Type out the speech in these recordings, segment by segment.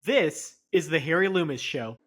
This is the Harry Loomis Show.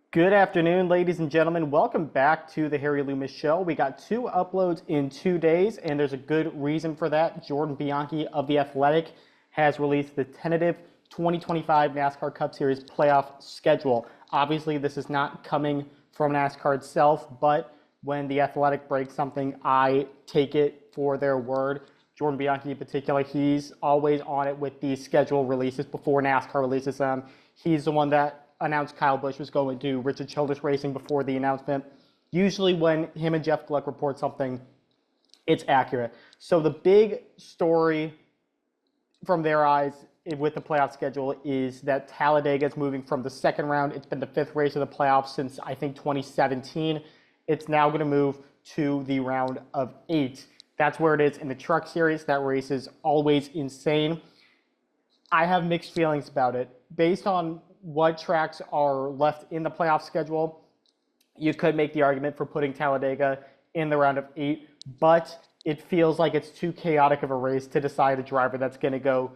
Good afternoon, ladies and gentlemen. Welcome back to the Harry Loomis Show. We got 2 uploads in 2 days, and there's a good reason for that. Jordan Bianchi of The Athletic has released the tentative 2025 NASCAR Cup Series playoff schedule. Obviously, this is not coming from NASCAR itself, but when The Athletic breaks something, I take it for their word. Jordan Bianchi in particular, he's always on it with these schedule releases before NASCAR releases them. He's the one that announced Kyle Busch was going to Richard Childress Racing before the announcement. Usually when him and Jeff Gluck report something, it's accurate. So the big story from their eyes with the playoff schedule is that Talladega is moving from the second round. It's been the 5th race of the playoffs since, I think, 2017. It's now going to move to the round of 8. That's where it is in the Truck Series. That race is always insane. I have mixed feelings about it. Based on what tracks are left in the playoff schedule, you could make the argument for putting Talladega in the round of 8, but it feels like it's too chaotic of a race to decide a driver that's going to go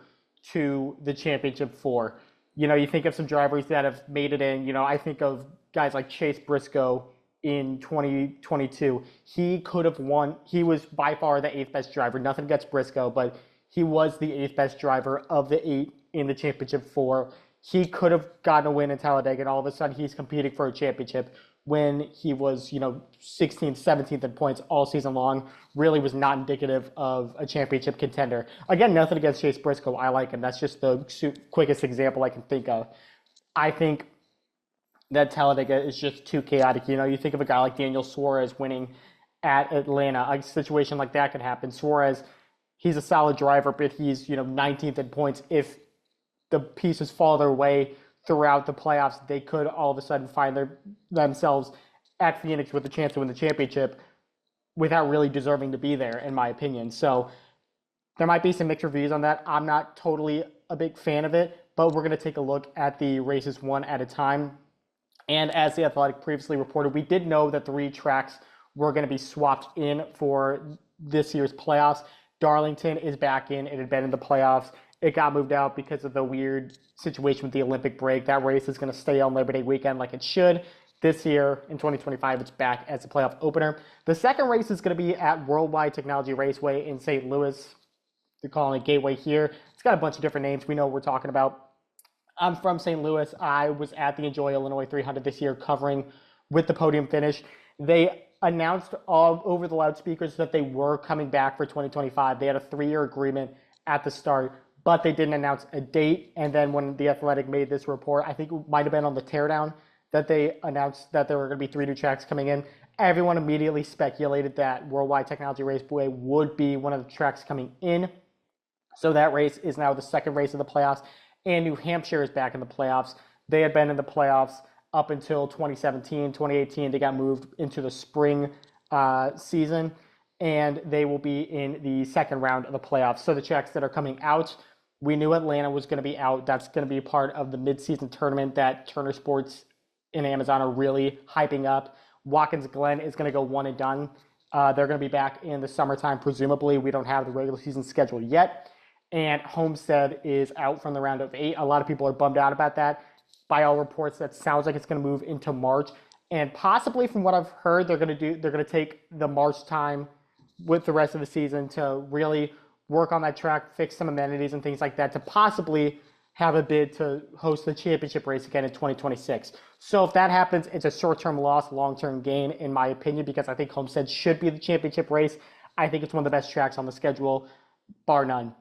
to the championship for. You think of some drivers that have made it in. I think of guys like Chase Briscoe in 2022. He could have won. He was by far the 8th best driver. Nothing against Briscoe, but he was the 8th best driver of the 8 in the championship 4. He could have gotten a win in Talladega, and all of a sudden he's competing for a championship when he was, 16th, 17th in points all season long. Really was not indicative of a championship contender. Again, nothing against Chase Briscoe. I like him. That's just the quickest example I can think of. I think that Talladega is just too chaotic. You think of a guy like Daniel Suarez winning at Atlanta. A situation like that could happen. Suarez, he's a solid driver, but he's, 19th in points. If the pieces fall their way throughout the playoffs, they could all of a sudden find themselves at Phoenix with a chance to win the championship without really deserving to be there, in my opinion. So there might be some mixed reviews on that. I'm not totally a big fan of it, but we're going to take a look at the races one at a time. And as The Athletic previously reported, we did know that 3 tracks were going to be swapped in for this year's playoffs. Darlington is back in. It had been in the playoffs. It got moved out because of the weird situation with the Olympic break. That race is going to stay on Labor Day weekend like it should. This year, in 2025, it's back as a playoff opener. The second race is going to be at Worldwide Technology Raceway in St. Louis. They're calling it Gateway here. It's got a bunch of different names. We know what we're talking about. I'm from St. Louis. I was at the Enjoy Illinois 300 this year covering with the podium finish. They announced all over the loudspeakers that they were coming back for 2025. They had a 3-year agreement at the start, but they didn't announce a date. And then when The Athletic made this report, I think it might have been on the teardown, that they announced that there were going to be 3 new tracks coming in. Everyone immediately speculated that Worldwide Technology Raceway would be one of the tracks coming in. So that race is now the second race of the playoffs. And New Hampshire is back in the playoffs. They had been in the playoffs up until 2017, 2018. They got moved into the spring season, and they will be in the second round of the playoffs. So the tracks that are coming out, we knew Atlanta was going to be out. That's going to be part of the midseason tournament that Turner Sports and Amazon are really hyping up. Watkins Glen is going to go one and done. They're going to be back in the summertime, presumably. We don't have the regular season schedule yet. And Homestead is out from the round of 8. A lot of people are bummed out about that. By all reports, that sounds like it's going to move into March. And possibly, from what I've heard, they're going to take the March time with the rest of the season to really work on that track, fix some amenities and things like that, to possibly have a bid to host the championship race again in 2026. So if that happens, it's a short-term loss, long-term gain, in my opinion, because I think Homestead should be the championship race. I think it's one of the best tracks on the schedule, bar none.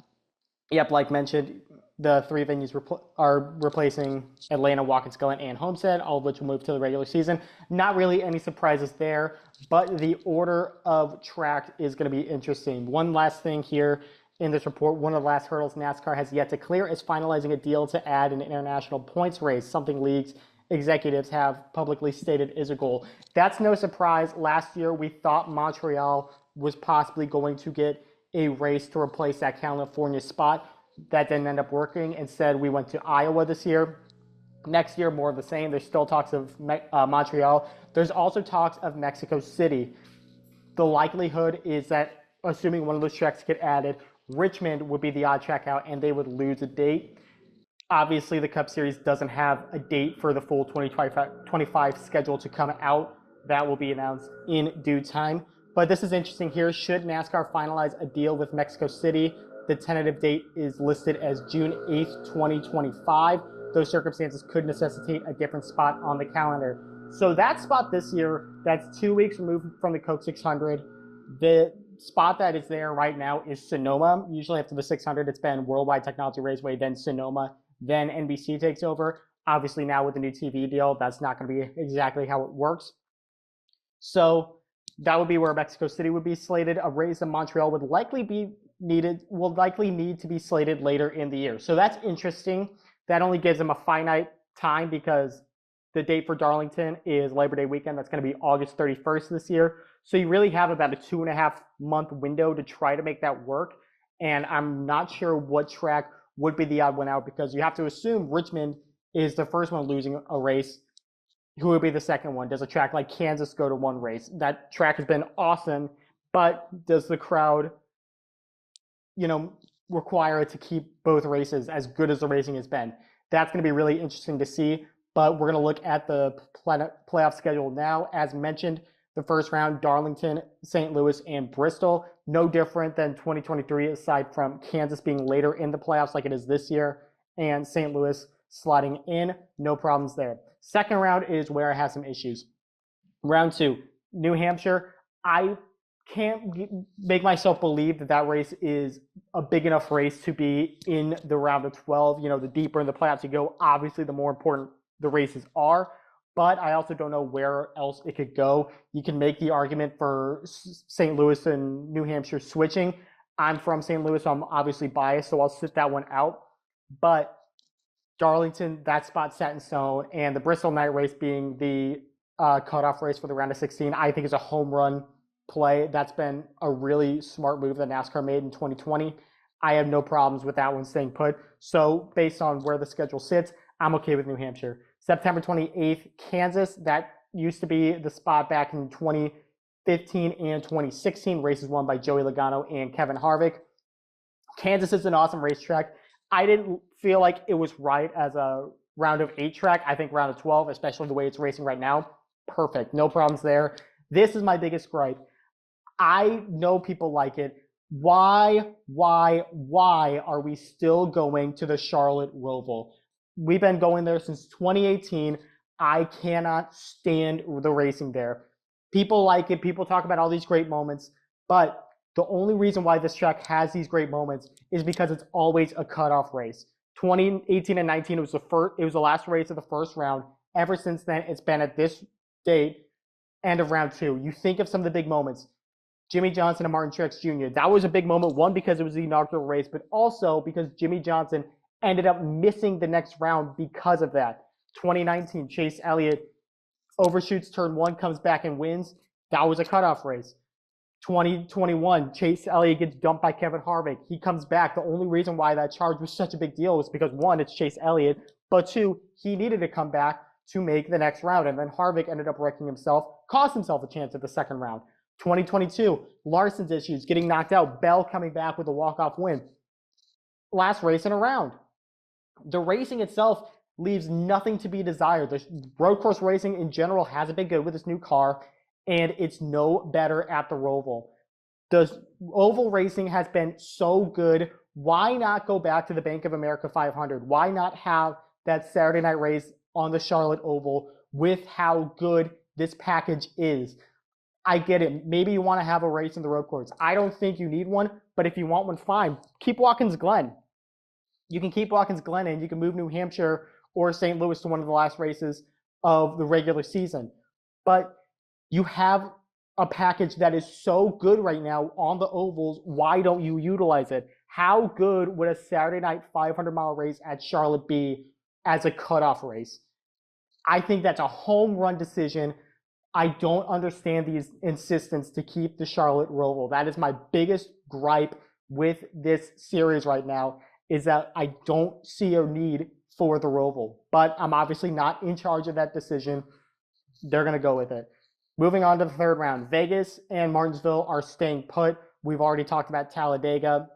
Yep, like mentioned, the 3 venues are replacing Atlanta, Watkins Glen, and Homestead, all of which will move to the regular season. Not really any surprises there, but the order of tracks is going to be interesting. One last thing here in this report, one of the last hurdles NASCAR has yet to clear is finalizing a deal to add an international points race, something leagues executives have publicly stated is a goal. That's no surprise. Last year, we thought Montreal was possibly going to get a race to replace that California spot. That didn't end up working. Instead, we went to Iowa this year. Next year, more of the same. There's still talks of Montreal. There's also talks of Mexico City. The likelihood is that, assuming one of those tracks get added, Richmond would be the odd track out, and they would lose a date. Obviously, the Cup Series doesn't have a date for the full 2025 schedule to come out. That will be announced in due time. But this is interesting here. Should NASCAR finalize a deal with Mexico City, the tentative date is listed as June 8th, 2025. Those circumstances could necessitate a different spot on the calendar. So that spot this year, that's 2 weeks removed from the Coke 600. The spot that is there right now is Sonoma. Usually after the 600, it's been Worldwide Technology Raceway, then Sonoma, then NBC takes over. Obviously now with the new TV deal, that's not going to be exactly how it works. So that would be where Mexico City would be slated. A race in Montreal would likely need to be slated later in the year. So that's interesting. That only gives them a finite time because the date for Darlington is Labor Day weekend. That's going to be August 31st this year. So you really have about a 2.5-month window to try to make that work. And I'm not sure what track would be the odd one out because you have to assume Richmond is the first one losing a race. Who would be the second one? Does a track like Kansas go to one race? That track has been awesome, but does the crowd, require it to keep both races as good as the racing has been? That's going to be really interesting to see. But we're going to look at the playoff schedule now. As mentioned, the first round, Darlington, St. Louis, and Bristol. No different than 2023, aside from Kansas being later in the playoffs like it is this year, and St. Louis sliding in. No problems there. Second round is where I have some issues. Round 2, New Hampshire. I can't make myself believe that race is a big enough race to be in the round of 12. The deeper in the playoffs you go, obviously the more important the races are. But I also don't know where else it could go. You can make the argument for St. Louis and New Hampshire switching. I'm from St. Louis, so I'm obviously biased, so I'll sit that one out. But Darlington, that spot set in stone, and the Bristol night race being the cutoff race for the round of 16, I think is a home run play. That's been a really smart move that NASCAR made in 2020. I have no problems with that one staying put. So based on where the schedule sits, I'm okay with New Hampshire. September 28th, Kansas. That used to be the spot back in 2015 and 2016. Races won by Joey Logano and Kevin Harvick. Kansas is an awesome racetrack. I didn't feel like it was right as a round of 8 track. I think round of 12, especially the way it's racing right now, perfect. No problems there. This is my biggest gripe. I know people like it. Why are we still going to the Charlotte Roval? We've been going there since 2018. I cannot stand the racing there. People like it. People talk about all these great moments. But the only reason why this track has these great moments is because it's always a cutoff race. 2018 and 19, it was the last race of the first round. Ever since then, it's been at this date, end of round 2. You think of some of the big moments. Jimmy Johnson and Martin Truex Jr. That was a big moment, one, because it was the inaugural race, but also because Jimmy Johnson ended up missing the next round because of that. 2019, Chase Elliott overshoots turn 1, comes back and wins. That was a cutoff race. 2021, Chase Elliott gets dumped by Kevin Harvick. He comes back. The only reason why that charge was such a big deal was because, 1, it's Chase Elliott, but 2, he needed to come back to make the next round. And then Harvick ended up wrecking himself, cost himself a chance at the second round. 2022, Larson's issues, getting knocked out, Bell coming back with a walk-off win. Last race in a round. The racing itself leaves nothing to be desired. The road course racing in general hasn't been good with this new car, and it's no better at the Roval. The oval racing has been so good. Why not go back to the Bank of America 500? Why not have that Saturday night race on the Charlotte Oval with how good this package is? I get it. Maybe you want to have a race in the road course. I don't think you need one, but if you want one, fine. Keep Watkins Glen. You can keep Watkins Glen and you can move New Hampshire or St. Louis to one of the last races of the regular season. But you have a package that is so good right now on the ovals. Why don't you utilize it? How good would a Saturday night 500-mile race at Charlotte be as a cutoff race? I think that's a home run decision. I don't understand the insistence to keep the Charlotte Roval. That is my biggest gripe with this series right now, is that I don't see a need for the Roval. But I'm obviously not in charge of that decision. They're going to go with it. Moving on to the third round. Vegas and Martinsville are staying put. We've already talked about Talladega.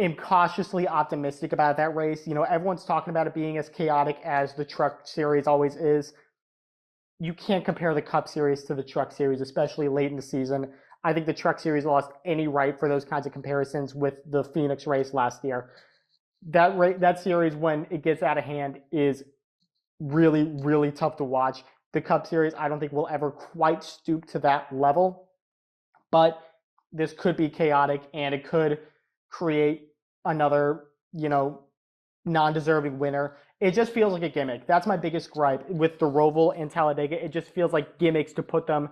am cautiously optimistic about that race. You know, everyone's talking about it being as chaotic as the Truck Series always is. You can't compare the Cup Series to the Truck Series, especially late in the season. I think the Truck Series lost any right for those kinds of comparisons with the Phoenix race last year. That series, when it gets out of hand, is really, really tough to watch. The Cup Series, I don't think will ever quite stoop to that level, but this could be chaotic and it could create another, non-deserving winner. It just feels like a gimmick. That's my biggest gripe with the Roval and Talladega. It just feels like gimmicks to put them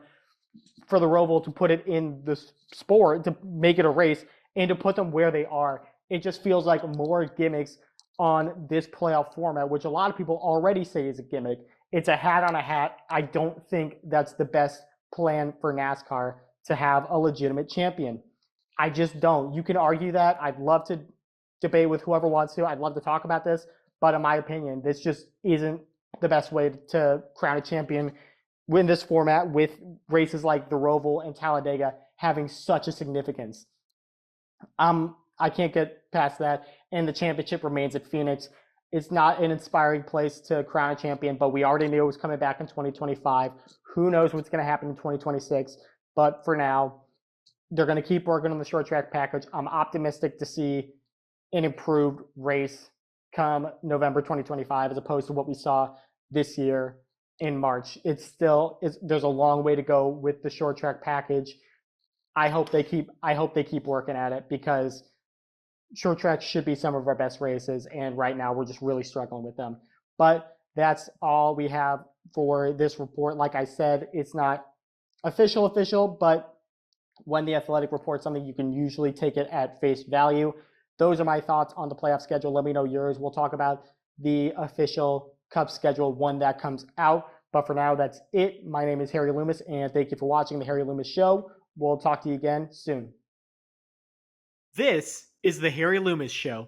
for the Roval, to put it in the sport, to make it a race, and to put them where they are. It just feels like more gimmicks on this playoff format, which a lot of people already say is a gimmick. It's a hat on a hat. I don't think that's the best plan for NASCAR to have a legitimate champion. I just don't. You can argue that. I'd love to debate with whoever wants to. I'd love to talk about this. But in my opinion, this just isn't the best way to crown a champion in this format, with races like the Roval and Talladega having such a significance. I can't get past that. And the championship remains at Phoenix. It's not an inspiring place to crown a champion, but we already knew it was coming back in 2025. Who knows what's going to happen in 2026? But for now, they're going to keep working on the short track package. I'm optimistic to see an improved race come November 2025 as opposed to what we saw this year in March. There's a long way to go with the short track package. I hope they keep working at it, because short tracks should be some of our best races, and right now we're just really struggling with them. But that's all we have for this report. Like I said, it's not official, but when the Athletic reports something, you can usually take it at face value. Those are my thoughts on the playoff schedule. Let me know yours. We'll talk about the official Cup schedule when that comes out. But for now, that's it. My name is Harry Loomis, and thank you for watching the Harry Loomis Show. We'll talk to you again soon. This is the Harry Loomis Show.